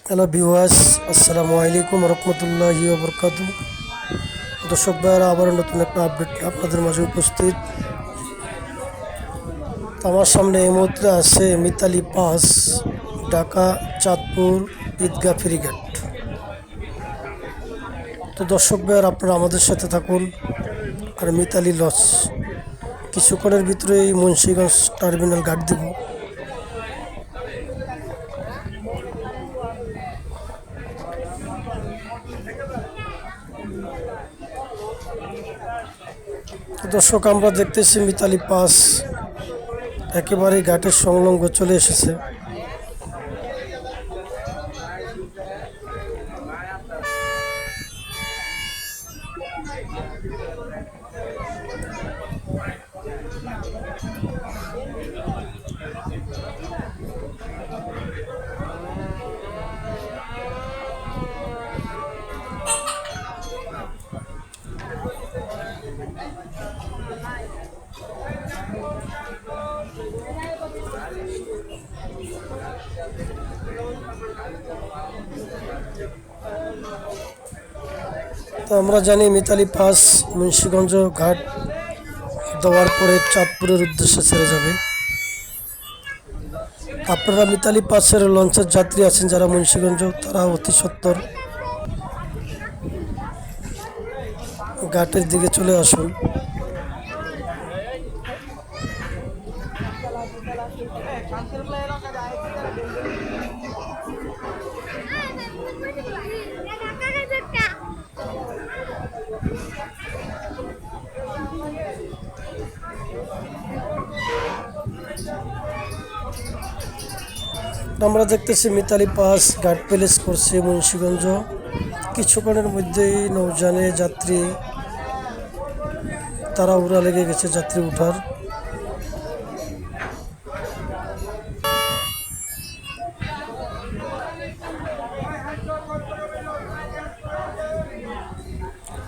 Hello viewers, আসসালামু আলাইকুম রহমতুল্লাহি ওয়া বারাকাতুহু। দর্শক ভাইয়েরা, আবার নতুন একটা আপডেট আপনাদের মাঝে উপস্থিত। তো আমার সামনে এই মুহূর্তে আছে মিতালি পাস, ঢাকা চাঁদপুর ঈদগাহ ফেরিঘাট। তো দর্শক ভাইয়েরা, আপনারা আমাদের সাথে থাকুন। আর মিতালি লজ কিছুক্ষণের ভিতরেই মুন্সিগঞ্জ টার্মিনাল ঘাট দিব। তো দর্শক, আমরা দেখতেছি মিতালি পাস একেবারে ঘাটের সংলগ্ন চলে এসেছে। তো আমরা জানি মিতালি পাস মুন্সিগঞ্জ ঘাট দেওয়ার পরে চাঁদপুরের উদ্দেশ্যে ছেড়ে যাবে। আপনারা মিতালি পাসের লঞ্চের যাত্রী আছেন যারা মুন্সিগঞ্জ, তারা অতি সত্বর ঘাটের দিকে চলে আসুন। আমরা দেখতেছি মিতালি পাস ঘাট প্যালেস করছে মুন্সিগঞ্জ। কিছুক্ষণের মধ্যেই নৌযানে যাত্রী তারা উড়া লেগে গেছে যাত্রী উঠার।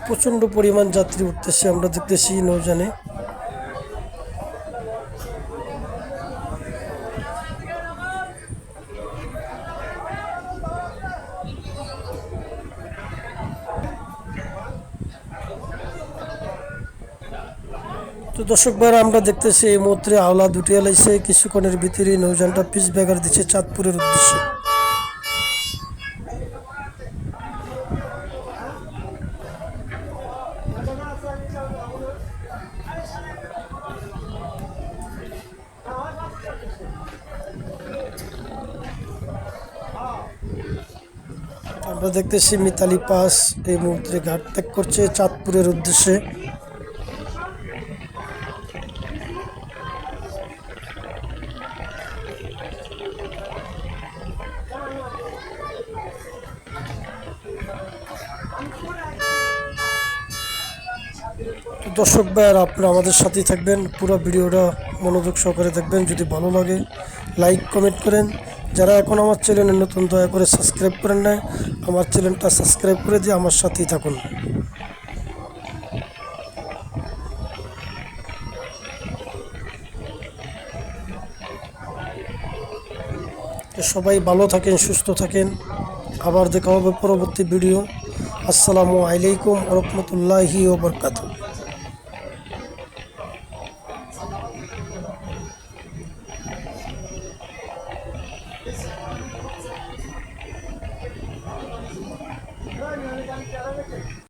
প্রচণ্ড পরিমাণ যাত্রী উঠতেছে, আমরা দেখতেছি নৌযানে। তো দর্শক ভাইরা, আমরা দেখতেছি এই মুহূর্তে আওলা দুটি এলাইছে। কিছুক্ষণের ভিতরে নৌযানটা পিস ব্যাগার দিচ্ছে চাঁদপুরের উদ্দেশ্যে। আমরা দেখতেছি মিতালি পাস এই মুহূর্তে ঘাট ত্যাগ করছে চাঁদপুরের উদ্দেশ্যে। দর্শক ভাইয়ারা, আপনারা আমাদের সাথেই থাকবেন, পুরো ভিডিওটা মনোযোগ সহকারে দেখবেন। যদি ভালো লাগে লাইক কমেন্ট করেন। যারা এখন আমার চ্যানেলে নতুন, দয়া করে সাবস্ক্রাইব করেন না, আমার চ্যানেলটা সাবস্ক্রাইব করে দিয়ে আমার সাথেই থাকুন। তো সবাই ভালো থাকেন, সুস্থ থাকেন। আবার দেখা হবে পরবর্তী ভিডিও। আসসালামু আলাইকুম রহমতুল্লাহি ওয়া বারাকাতুহু।